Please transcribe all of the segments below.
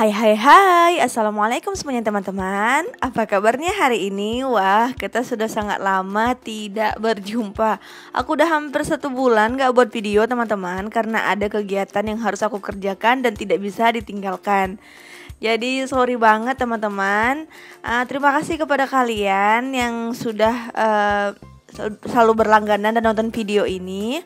Hai, Assalamualaikum semuanya teman-teman. Apa kabarnya hari ini? Wah, kita sudah sangat lama tidak berjumpa. Aku udah hampir 1 bulan gak buat video teman-teman, karena ada kegiatan yang harus aku kerjakan dan tidak bisa ditinggalkan. Jadi sorry banget teman-teman. Terima kasih kepada kalian yang sudah selalu berlangganan dan nonton video ini.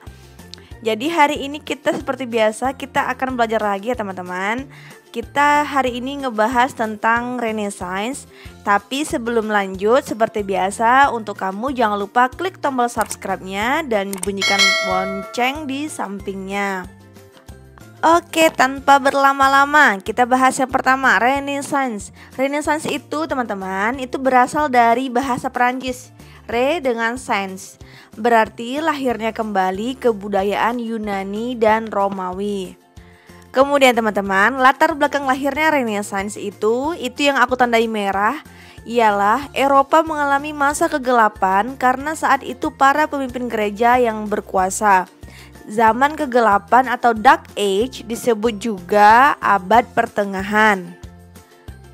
Jadi hari ini kita seperti biasa, kita akan belajar lagi ya teman-teman. Kita hari ini ngebahas tentang Renaissance. Tapi sebelum lanjut, seperti biasa, untuk kamu jangan lupa klik tombol subscribe-nya dan bunyikan lonceng di sampingnya. Oke, tanpa berlama-lama, kita bahas yang pertama, Renaissance. Renaissance itu teman-teman, itu berasal dari bahasa Perancis. Re dengan science, berarti lahirnya kembali kebudayaan Yunani dan Romawi. Kemudian teman-teman, latar belakang lahirnya Renaissance itu yang aku tandai merah, ialah Eropa mengalami masa kegelapan karena saat itu para pemimpin gereja yang berkuasa. Zaman kegelapan atau Dark Age disebut juga abad pertengahan.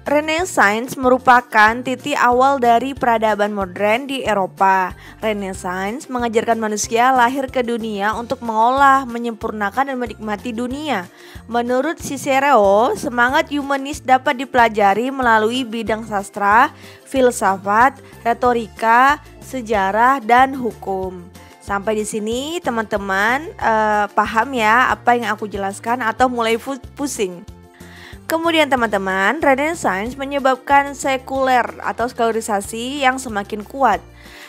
Renaissance merupakan titik awal dari peradaban modern di Eropa. Renaissance mengajarkan manusia lahir ke dunia untuk mengolah, menyempurnakan dan menikmati dunia. Menurut Cicero, semangat humanis dapat dipelajari melalui bidang sastra, filsafat, retorika, sejarah, dan hukum. Sampai di sini teman-teman paham ya apa yang aku jelaskan atau mulai pusing? Kemudian teman-teman, Renaissance menyebabkan sekuler atau sekularisasi yang semakin kuat.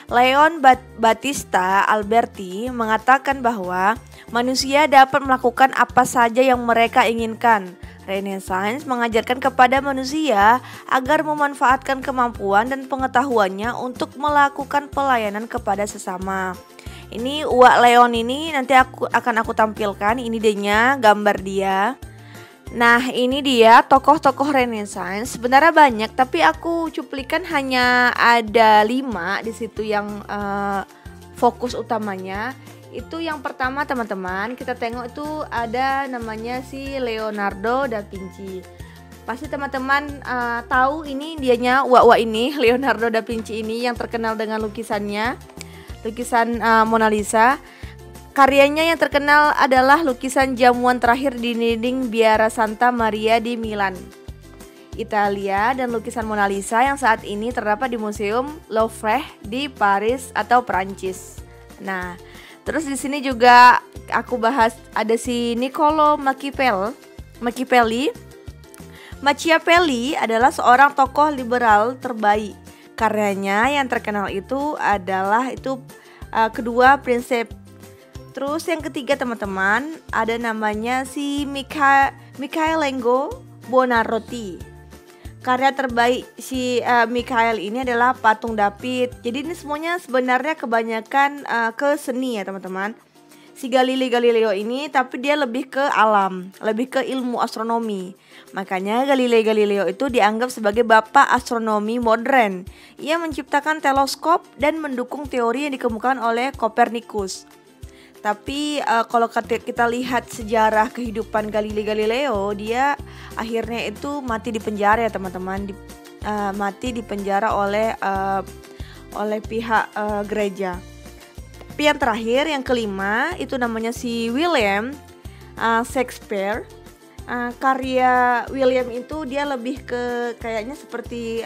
Leon Battista Alberti mengatakan bahwa manusia dapat melakukan apa saja yang mereka inginkan. Renaissance mengajarkan kepada manusia agar memanfaatkan kemampuan dan pengetahuannya untuk melakukan pelayanan kepada sesama. Ini Uwak Leon ini nanti akan aku tampilkan, ini dia gambar dia. Nah, ini dia tokoh-tokoh Renaissance. Sebenarnya banyak, tapi aku cuplikan hanya ada 5 di situ yang fokus utamanya. Itu yang pertama teman-teman, kita tengok itu ada namanya si Leonardo da Vinci. Pasti teman-teman tahu ini dianya Wak ini, Leonardo da Vinci ini yang terkenal dengan lukisan Mona Lisa. Karyanya yang terkenal adalah lukisan jamuan terakhir di dinding Biara Santa Maria di Milan, Italia, dan lukisan Mona Lisa yang saat ini terdapat di Museum Louvre di Paris atau Prancis. Nah, terus di sini juga aku bahas ada si Niccolo Machiavelli. Machiavelli adalah seorang tokoh liberal terbaik. Karyanya yang terkenal itu adalah kedua prinsip. Terus yang ketiga teman-teman, ada namanya si Michelangelo Buonarroti. Karya terbaik si Michael ini adalah patung David. Jadi ini semuanya sebenarnya kebanyakan ke seni ya teman-teman. Si Galileo ini tapi dia lebih ke alam, lebih ke ilmu astronomi. Makanya Galileo itu dianggap sebagai bapak astronomi modern. Ia menciptakan teleskop dan mendukung teori yang dikemukakan oleh Copernicus. Tapi kalau kita lihat sejarah kehidupan Galileo, dia akhirnya itu mati di penjara ya teman-teman. Mati di penjara oleh pihak gereja. Tapi yang terakhir, yang kelima, itu namanya si William Shakespeare. Karya William itu dia lebih ke kayaknya seperti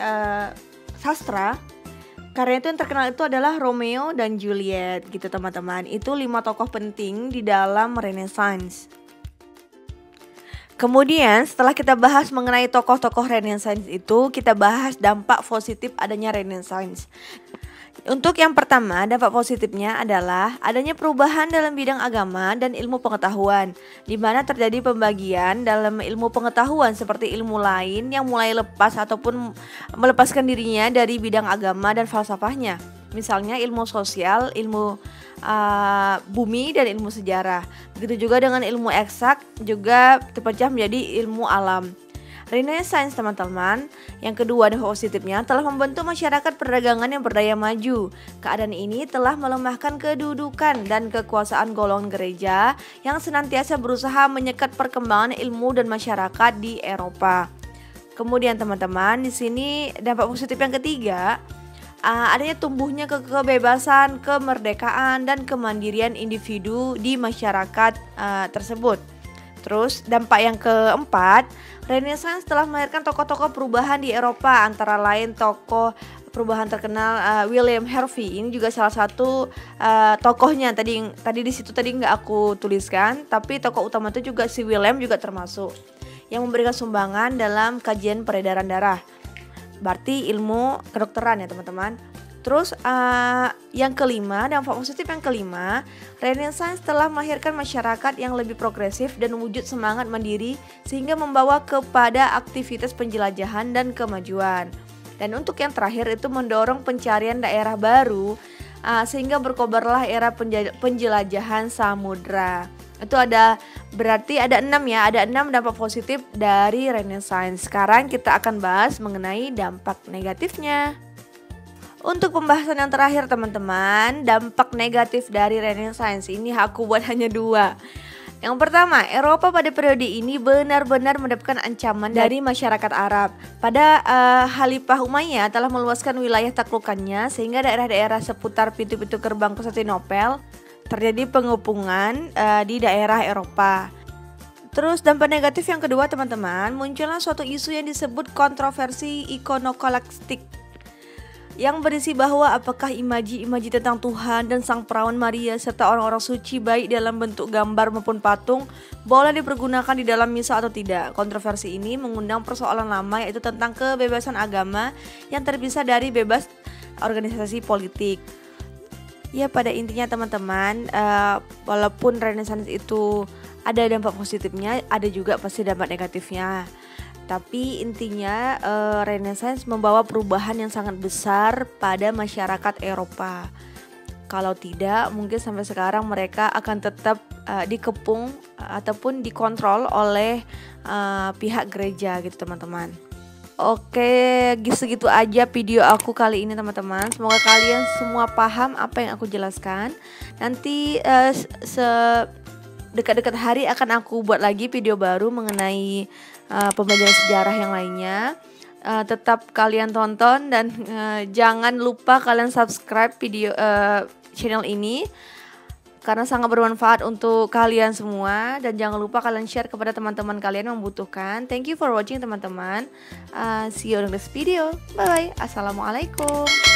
sastra. Karya itu yang terkenal itu adalah Romeo dan Juliet gitu teman-teman. Itu 5 tokoh penting di dalam Renaissance. Kemudian setelah kita bahas mengenai tokoh-tokoh Renaissance itu, kita bahas dampak positif adanya Renaissance. Untuk yang pertama, dampak positifnya adalah adanya perubahan dalam bidang agama dan ilmu pengetahuan, di mana terjadi pembagian dalam ilmu pengetahuan seperti ilmu lain yang mulai lepas ataupun melepaskan dirinya dari bidang agama dan falsafahnya. Misalnya ilmu sosial, ilmu bumi, dan ilmu sejarah. Begitu juga dengan ilmu eksak juga terpecah menjadi ilmu alam. Renaissance teman-teman, yang kedua dan positifnya telah membentuk masyarakat perdagangan yang berdaya maju. Keadaan ini telah melemahkan kedudukan dan kekuasaan golongan gereja yang senantiasa berusaha menyekat perkembangan ilmu dan masyarakat di Eropa. Kemudian teman-teman, di sini dampak positif yang ketiga, adanya tumbuhnya kebebasan, kemerdekaan, dan kemandirian individu di masyarakat tersebut. Terus dampak yang keempat, Renaissance telah melahirkan tokoh-tokoh perubahan di Eropa, antara lain tokoh perubahan terkenal William Harvey. Ini juga salah satu tokohnya. Tadi di situ tadi nggak aku tuliskan, tapi tokoh utama itu juga si William juga termasuk yang memberikan sumbangan dalam kajian peredaran darah. Berarti ilmu kedokteran ya teman-teman. Terus yang kelima, dampak positif yang kelima, Renaissance telah melahirkan masyarakat yang lebih progresif dan wujud semangat mandiri sehingga membawa kepada aktivitas penjelajahan dan kemajuan. Dan untuk yang terakhir itu mendorong pencarian daerah baru sehingga berkobarlah era penjelajahan samudra. Itu berarti ada 6 ya, ada 6 dampak positif dari Renaissance. Sekarang kita akan bahas mengenai dampak negatifnya. Untuk pembahasan yang terakhir teman-teman, dampak negatif dari Renaissance ini aku buat hanya 2. Yang pertama, Eropa pada periode ini benar-benar mendapatkan ancaman dari masyarakat Arab. Pada Khalifah Umayyah telah meluaskan wilayah taklukannya sehingga daerah-daerah seputar pintu-pintu gerbang Konstantinopel terjadi pengepungan di daerah Eropa. Terus dampak negatif yang kedua teman-teman, muncullah suatu isu yang disebut kontroversi ikonoklaktik, yang berisi bahwa apakah imaji-imaji tentang Tuhan dan Sang Perawan Maria serta orang-orang suci baik dalam bentuk gambar maupun patung boleh dipergunakan di dalam misa atau tidak. Kontroversi ini mengundang persoalan lama, yaitu tentang kebebasan agama yang terpisah dari bebas organisasi politik. Ya, pada intinya teman-teman, walaupun Renaissance itu ada dampak positifnya, ada juga pasti dampak negatifnya. Tapi intinya Renaissance membawa perubahan yang sangat besar pada masyarakat Eropa. Kalau tidak, mungkin sampai sekarang mereka akan tetap dikepung ataupun dikontrol oleh pihak gereja gitu teman-teman. Oke, segitu aja video aku kali ini teman-teman. Semoga kalian semua paham apa yang aku jelaskan. Nanti dekat-dekat hari akan aku buat lagi video baru mengenai pembelajaran sejarah yang lainnya. Tetap kalian tonton dan jangan lupa kalian subscribe video channel ini karena sangat bermanfaat untuk kalian semua, dan jangan lupa kalian share kepada teman-teman kalian yang membutuhkan. Thank you for watching teman-teman. See you on the next video. Bye bye. Assalamualaikum.